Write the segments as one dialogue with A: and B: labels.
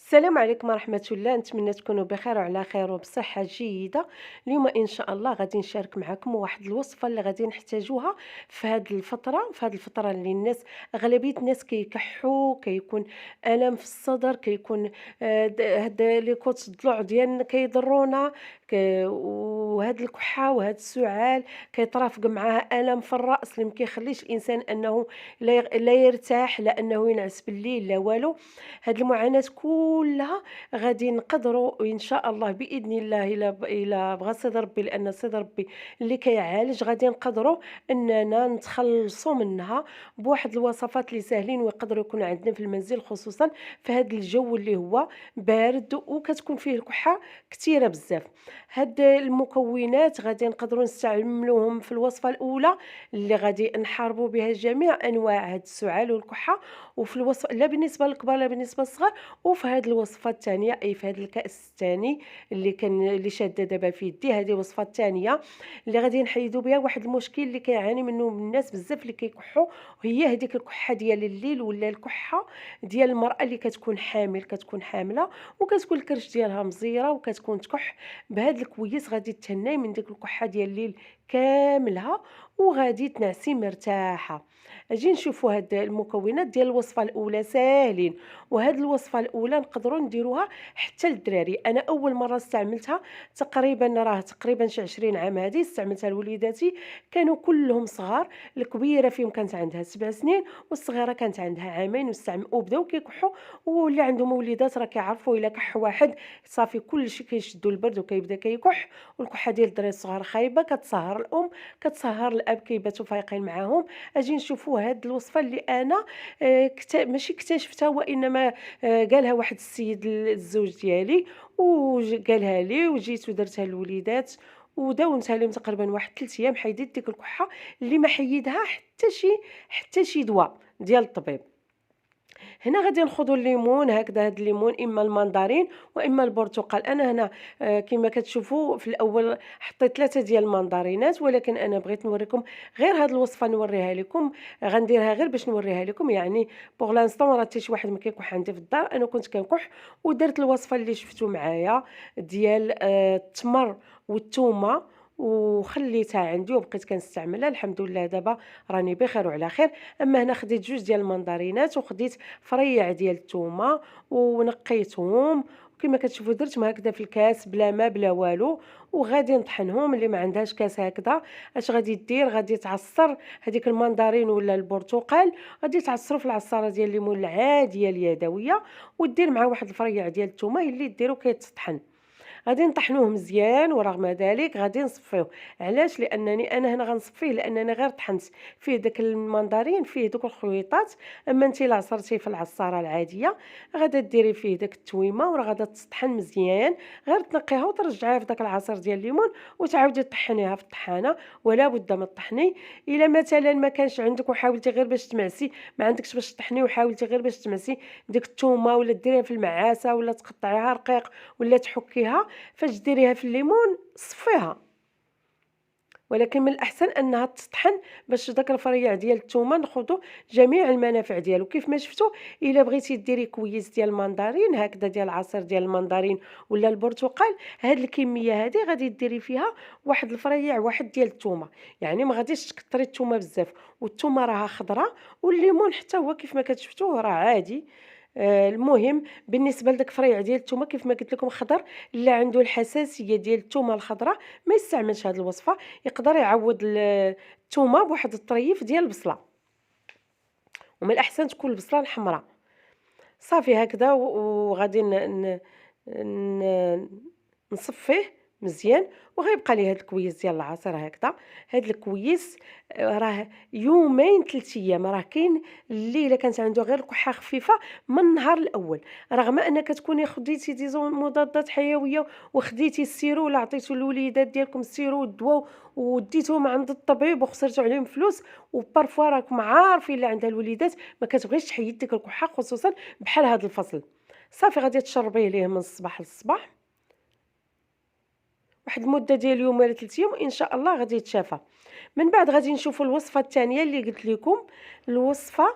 A: السلام عليكم ورحمة الله، نتمنى تكونوا بخير وعلى خير وبصحة جيدة. اليوم إن شاء الله غادي نشارك معكم واحد الوصفة اللي غادي نحتاجوها في هذه الفترة اللي الناس، أغلبية الناس كيكحوا، كيكون ألم في الصدر، كيكون هاد لي كوت الضلوع ديالنا كيضرونا، وهاد الكحة وهاد السعال كيترافق معاه ألم في الرأس اللي ما كيخليش الإنسان أنه لا يرتاح، لا أنه ينعس بالليل لا والو. هاد المعاناة كلها غادي نقدروا إن شاء الله بإذن الله، إلا بغى سيدي ربي، لأن سيدي ربي اللي كيعالج، غادي نقدروا أننا نتخلصوا منها بواحد الوصفات اللي ساهلين ويقدروا يكونوا عندنا في المنزل، خصوصا في هذا الجو اللي هو بارد وكتكون فيه الكحة كثيرة بزاف. هاد المكونات غادي نقدروا نستعملوهم في الوصفة الأولى اللي غادي نحاربوا بها جميع أنواع هاد السعال والكحة، وفي الوصفة لا بالنسبة للكبار لا بالنسبة للصغار، وفي هذه الوصفة الثانية أي في هذا الكأس الثاني اللي شادة دابا في يدي، هذه الوصفة الثانية اللي غادي نحيدوا بها واحد المشكل اللي كيعاني منه الناس بزاف اللي كيكحوا، وهي هذيك الكحة ديال الليل ولا الكحة ديال المرأة اللي كتكون حاملة وكتكون الكرش ديالها مزيرة وكتكون تكح. بهذا الكويس غادي تهناي من ديك الكحة ديال الليل كاملها، وغادي تنعسي مرتاحة. أجي نشوفوا هاد المكونات ديال الوصفة الأولى ساهلين، وهاد الوصفة الأولى نقدروا نديروها حتى للدراري. أنا أول مرة استعملتها تقريبا شي 20 عام هادي، استعملتها لوليداتي كانوا كلهم صغار، الكبيرة فيهم كانت عندها 7 سنين والصغيرة كانت عندها عامين، وبداو كيكحوا، واللي عندهم وليدات راه كيعرفوا إلا كح واحد صافي كلشي كيشدوا البرد وكيبدا كيكح. والكحة ديال الدراري الصغار خايبة، كتسهر الأم كتسهر الأب كيباتوا فايقين معاهم. أجي نشوفوا هاد الوصفة اللي أنا ماشي اكتشفتها، وإنما قالها واحد السيد الزوج ديالي قالها لي، وجيت ودرتها للوليدات وداومتها لهم تقريبا واحد 3 ايام، حيدت ديك الكحة اللي ما حيدها حتى شي دواء ديال الطبيب. هنا غادي ناخذوا الليمون هكذا، هاد الليمون اما المندرين واما البرتقال. انا هنا كما كتشوفوا في الاول حطيت 3 ديال المندرينات، ولكن انا بغيت نوريكم غير هاد الوصفه نوريها لكم، غنديرها غير باش نوريها لكم، يعني بوغ لانستون راه حتى شي واحد ما كيكح عندي في الدار، انا كنت كنكح ودرت الوصفه اللي شفتوا معايا ديال التمر والثومه، وخليتها عندي وبقيت كنستعملها الحمد لله. دابا راني بخير وعلى خير. اما هنا خديت 2 ديال المندرينات وخديت فريع ديال الثومه ونقيتهم، وكما كتشوفوا درتهم هكذا في الكاس بلا ما بلا والو، وغادي نطحنهم. اللي ما عندهاش كاس هكذا اش غادي دير؟ غادي تعصر هذيك المندرين ولا البرتقال، غادي تعصروا في العصاره ديال الليمون العاديه اليدويه، ودير مع واحد الفريع ديال الثومه اللي ديرو كيتطحن. غادي نطحنوه مزيان، ورغم ذلك غادي نصفيوه. علاش؟ لانني انا هنا غنصفيه لانني غير طحنت فيه داك المندرين، فيه دوك الخويطات. اما انت الا عصرتيه في العصاره العاديه غادا ديري فيه داك التويمه، وراه غادا تطحن مزيان، غير تنقيها وترجعيها في داك العصير ديال الليمون وتعاودي طحنيها في الطحانه. ولا بد ما تطحني. الا مثلا ما كانش عندك وحاولتي غير باش تمعسي، ما عندكش باش تطحني وحاولتي غير باش تمعسي ديك الثومه، ولا ديريها في المعاسه، ولا تقطعيها رقيق، ولا تحكيها، فاش ديريها في الليمون صفيها. ولكن من الأحسن أنها تطحن باش داك الفريع ديال الثومة ناخذوا جميع المنافع ديالو. كيف ما شفتوا، إلا بغيتي ديري كويس ديال المندرين هكذا، ديال العصير ديال المندرين ولا البرتقال، هاد الكمية هادي غادي ديري فيها واحد الفريع واحد ديال الثومة، يعني ما غاديش تكثري الثومة بزاف، والثومة راها خضراء، والليمون حتى هو كيف ما كتشفتوه راه عادي. المهم بالنسبة لداك الفريع ديال الثومة كيف ما قلت لكم خضر، اللي عنده الحساسية ديال الثومة الخضراء ما يستعملش هذه الوصفة، يقدر يعوض الثومة بواحد الطريف ديال البصلة، ومن الأحسن تكون البصلة الحمراء. صافي هكذا وغادي ن نصفّيه مزيان، وغيبقى لي هاد الكويس ديال العصير هكذا. هاد الكويس راه يومين 3 أيام، راه كاين اللي إلا كانت عنده غير كحة خفيفة من النهار الأول، رغم أن كتكوني خديتي مضادات حيوية وخديتي السيرو ولا عطيتو للوليدات ديالكم السيرو والدوا وديتوهم عند الطبيب وخسرتو عليهم فلوس، وبارفوا راكم عارفين اللي عندها الوليدات ما كتبغيش تحيد ديك الكحة، خصوصًا بحال هاد الفصل. صافي غادي تشربيه ليه من الصباح للصباح واحد المدة ديال يوم ولا 3 أيام، وإن شاء الله غادي يتشافى. من بعد غادي نشوفوا الوصفة الثانية اللي قلت لكم، الوصفة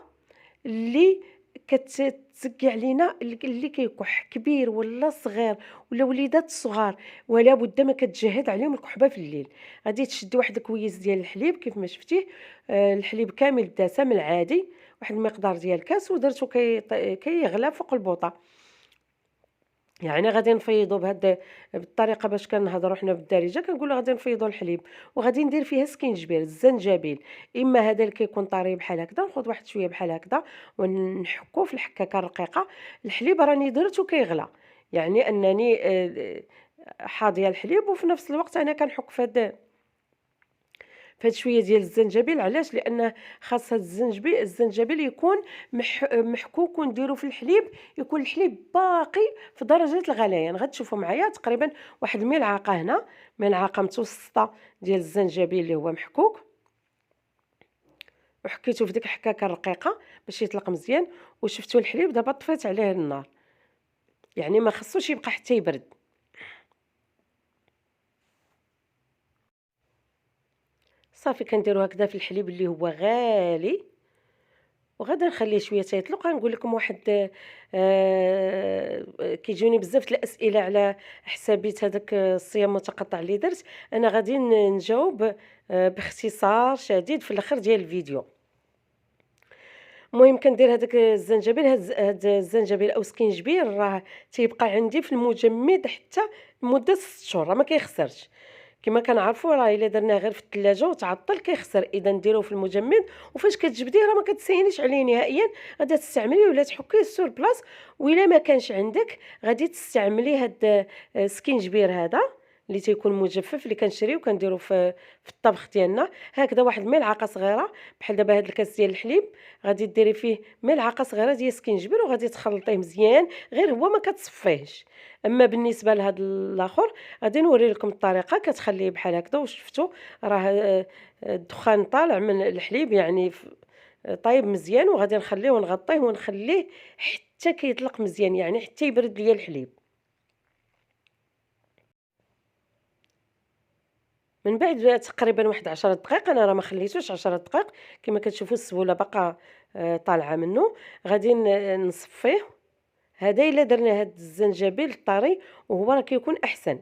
A: اللي كتزكي علينا اللي كيكح كبير ولا صغير ولا وليدات صغار، ولا بد ما كتجهد عليهم الكحبه في الليل. غادي تشدي واحد الكويس ديال الحليب كيف ما شفتيه، الحليب كامل الدسم العادي، واحد المقدار ديال الكاس، ودرتو كيغلى فوق البوطه. يعني غادي نفيضوا بالطريقه باش كنهضروا حنا بالدارجه، كنقولوا غادي نفيضوا الحليب وغادي ندير فيها سكينجبير الزنجبيل. اما هذا اللي كيكون طري بحال هكذا، ناخذ واحد شويه بحال هكذا ونحكوه في الحكاكه الرقيقه. الحليب راني درتو كيغلى، يعني انني حاضيه الحليب وفي نفس الوقت انا كنحك فهاد شويه ديال الزنجبيل. علاش؟ لان خاص هاد الزنجبيل يكون محكوك، ونديرو في الحليب يكون الحليب باقي في درجه الغليان. غتشوفوا معايا تقريبا واحد الملعقه هنا، ملعقه متوسطه ديال الزنجبيل اللي هو محكوك، وحكيته في ديك الحكاكه الرقيقه باش يطلق مزيان. وشفتوا الحليب دابا طفيت عليه النار، يعني ما خصوش يبقى حتى يبرد. صافي كنديرو هكذا في الحليب اللي هو غالي، وغادي نخليه شويه تيطلق. غنقول لكم واحد كيجوني بزاف الاسئله على حسابيت هذاك الصيام المتقطع اللي درت. انا غادي نجاوب باختصار شديد في الاخر ديال الفيديو. المهم كندير هذاك الزنجبيل، هاد الزنجبيل او سكينجبير راه تيبقى عندي في المجمد حتى لمده 6 شهور، راه ما كيخسرش. كما كنعرفوا راه الا درناه غير في الثلاجه وتعطل كيخسر، اذا نديروه في المجمد. وفاش كتجبديه راه ما كتسينيش عليه نهائيا، غادي تستعمليه ولا تحكيه سور بلاص. وإلا ما كانش عندك غادي تستعملي هاد السكينجبير هذا اللي تيكون مجفف اللي كنشريو كنديرو في الطبخ ديالنا. هكذا واحد الملعقه صغيره بحال دابا هاد الكاس ديال الحليب، غادي ديري فيه ملعقه صغيره ديال السكينجبير وغادي تخلطيه مزيان، غير هو ما كتصفيهش. اما بالنسبه لهاد الاخر غادي نوري لكم الطريقه. كتخليه بحال هكذا وشفتوا راه الدخان طالع من الحليب، يعني طيب مزيان. وغادي نخليه ونغطيه ونخليه حتى كيطلق مزيان، يعني حتى يبرد ليا الحليب. من بعد تقريبا واحد 10 دقائق، انا راه ما خليتوش 10 دقائق كما كتشوفوا السبوله باقا طالعه منه. غادي نصفيه. هذا الا درنا هاد الزنجبيل الطري وهو راه كيكون احسن،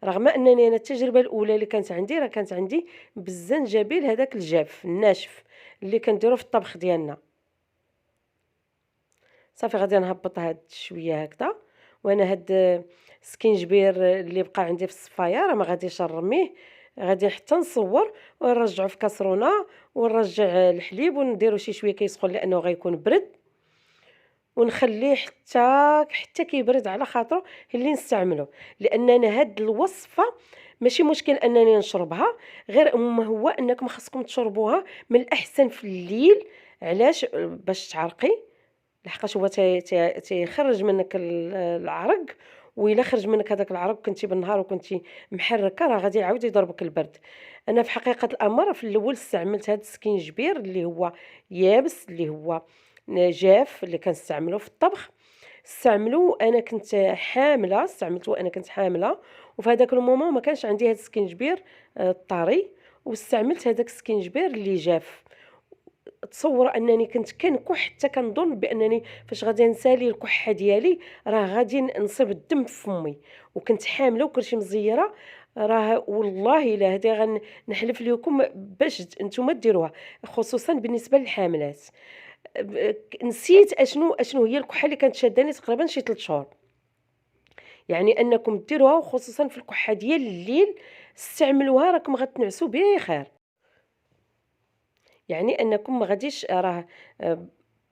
A: رغم انني انا التجربه الاولى اللي كانت عندي راه كانت عندي بالزنجبيل هذاك الجاف الناشف اللي كنديرو في الطبخ ديالنا. صافي غادي نهبط هاد شويه هكذا. وانا هاد السكينجبير اللي بقى عندي في الصفايه راه ما غاديش نرميه، غادي حتى نصور ونرجعو في كاسرونه ونرجع الحليب ونديرو شي شويه كيسخن لانه غيكون برد، ونخليه حتى كيبرد على خاطرو اللي نستعملو. لاننا هاد الوصفه ماشي مشكل انني نشربها، غير هو انكم خاصكم تشربوها من الاحسن في الليل. علاش؟ باش تعرقي، لحقاش هو تيخرج منك العرق. وإلا خرج منك هذاك العرق كنتي بالنهار وكنتي محركه راه غادي يعاود يضربك البرد. انا في حقيقه الامر في الاول استعملت هذا السكينجبير اللي هو يابس، اللي هو جاف، اللي كنستعملو في الطبخ. انا كنت حامله، استعملته وانا كنت حامله، وفي هذاك المومون ما كانش عندي هذا السكينجبير الطري، واستعملت هذاك السكينجبير اللي جاف. تصور انني كنت كنكح حتى كنظن بانني فاش غادي نسالي الكحه ديالي راه غادي نصيب الدم في فمي، وكنت حامله وكلشي مزيره. راه والله الا هذه غنحلف لكم باش نتوما ديروها، خصوصا بالنسبه للحاملات. نسيت اشنو هي الكحه اللي كانت شاداني تقريبا شي 3 شهور. يعني انكم ديروها، وخصوصا في الكحه ديال الليل استعملوها راكم غتنعسوا بخير. يعني انكم ما غاديش راه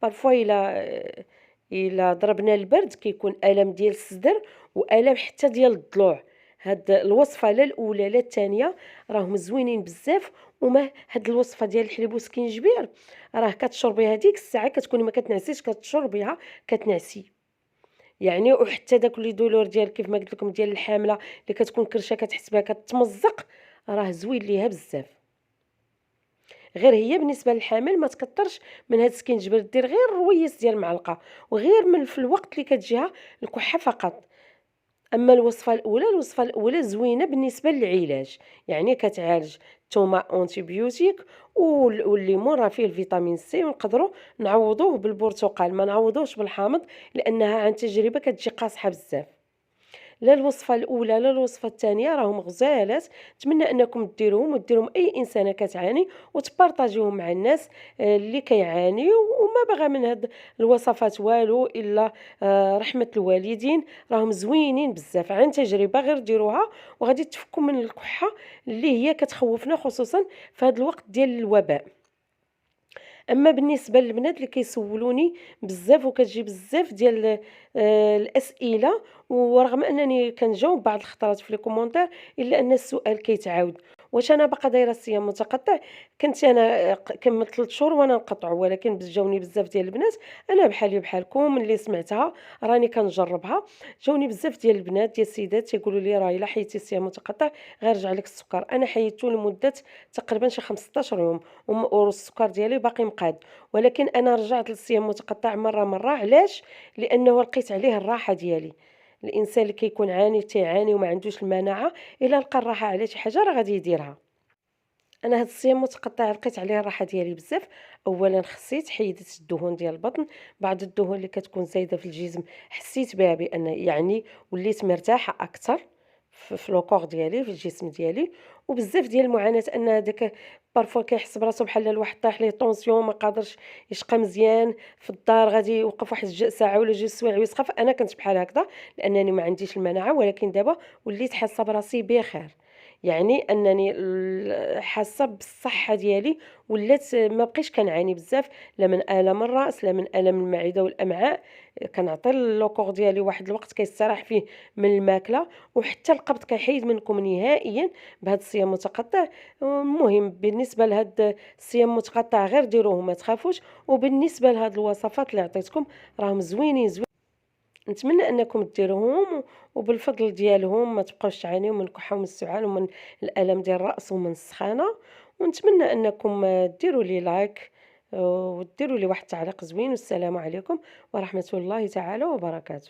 A: بارفوا الا ضربنا البرد كيكون الم ديال الصدر والم حتى ديال الضلوع. هاد الوصفه لا الاولى لا الثانيه راهم زوينين بزاف. وما هاد الوصفه ديال الحليب والسكينجبير راه كتشربيها هذيك الساعه كتكوني ما كتنعسيش، كتشربيها كتنعسي يعني. وحتى داك لي دولور ديال كيف ما قلت لكم ديال الحامله اللي كتكون كرشه كتحس بها كتمزق، راه زوين ليها بزاف. غير هي بالنسبه للحامل ما تكثرش من هاد السكينجبير، دير غير رويس ديال معلقه، وغير من في الوقت اللي كتجيها الكحه فقط. أما الوصفة الأولى زوينة بالنسبة للعلاج، يعني كتعالج التومة أونتيبيوتيك والليمون راه فيه الفيتامين سي، ونقدروا نعوضوه بالبرتقال، ما نعوضوهش بالحامض لأنها عن تجربة كتجي قاصحة بزاف. لا الوصفة الأولى لا الوصفة الثانية راهم غزالات، نتمنى أنكم ديروهم وديرهم أي إنسانة كتعاني وتبارطاجيوهم مع الناس اللي كيعانيو وما باغا من هاد الوصفات والو إلا رحمة الوالدين. راهم زوينين بزاف عن تجربة، غير ديروها وغادي تفكوا من الكحة اللي هي كتخوفنا خصوصا في هاد الوقت ديال الوباء. أما بالنسبة للبنات اللي كيسولوني بزاف وكتجي بزاف ديال الأسئلة، ورغم أنني كنجاوب بعض الخطرات في لي كومونتير إلا أن السؤال كيتعاود، واش أنا باقا دايرة الصيام متقطع؟ كنت أنا كملت 3 شهور وأنا نقطعو، ولكن جاوني بزاف ديال البنات، أنا بحالي بحالكم ملي سمعتها راني كنجربها. جاوني بزاف ديال البنات ديال السيدات تيقولوا لي راه إلا حيدتي الصيام متقطع غيرجع لك السكر. أنا حيدته لمدة تقريبا شي 15 يوم والسكر ديالي باقي مقاد، ولكن أنا رجعت للصيام المتقطع مرة علاش؟ لأنه لقيت عليه الراحة ديالي. الإنسان اللي كيكون تيعاني وما عندوش المناعة إلا لقى الراحة على شي حاجة راه غادي يديرها. أنا هاد الصيام المتقطع لقيت عليه الراحة ديالي بزاف. أولا خسيت، حيدت الدهون ديال البطن، بعض الدهون اللي كتكون زايدة في الجسم حسيت بها بأن يعني وليت مرتاحة أكثر في لو كور ديالي في الجسم ديالي. وبزاف ديال المعاناة أن هذاك بارفوا كيحس براسو بحال الواحد طايح ليه طونسيون ما قادرش يشقى مزيان في الدار، غادي يوقف واحد ساعة ولا 2 سوايع ويسخف. أنا كنت بحال هكذا لأنني ما عنديش المناعة، ولكن دابا وليت حاسة براسي بخير. يعني أنني حاسة بالصحة ديالي، ولات ما بقيتش كنعاني بزاف لا من آلام الرأس لا من آلام المعدة والأمعاء. كنعطي الكور ديالي واحد الوقت كيستراح فيه من الماكلة، وحتى القبض كيحيد منكم نهائيًا بهذا الصيام المتقطع. المهم بالنسبة لهاد الصيام المتقطع غير ديروه وما تخافوش، وبالنسبة لهاد الوصفات اللي عطيتكم راهم زوينين. نتمنى أنكم ديروهم وبالفضل ديالهم ما تبقاوش تعانيو من الكحة ومن السعال ومن الألم ديال الرأس ومن السخانة. ونتمنى أنكم ديروا لي لايك وديروا لي واحد التعليق زوين. والسلام عليكم ورحمة الله تعالى وبركاته.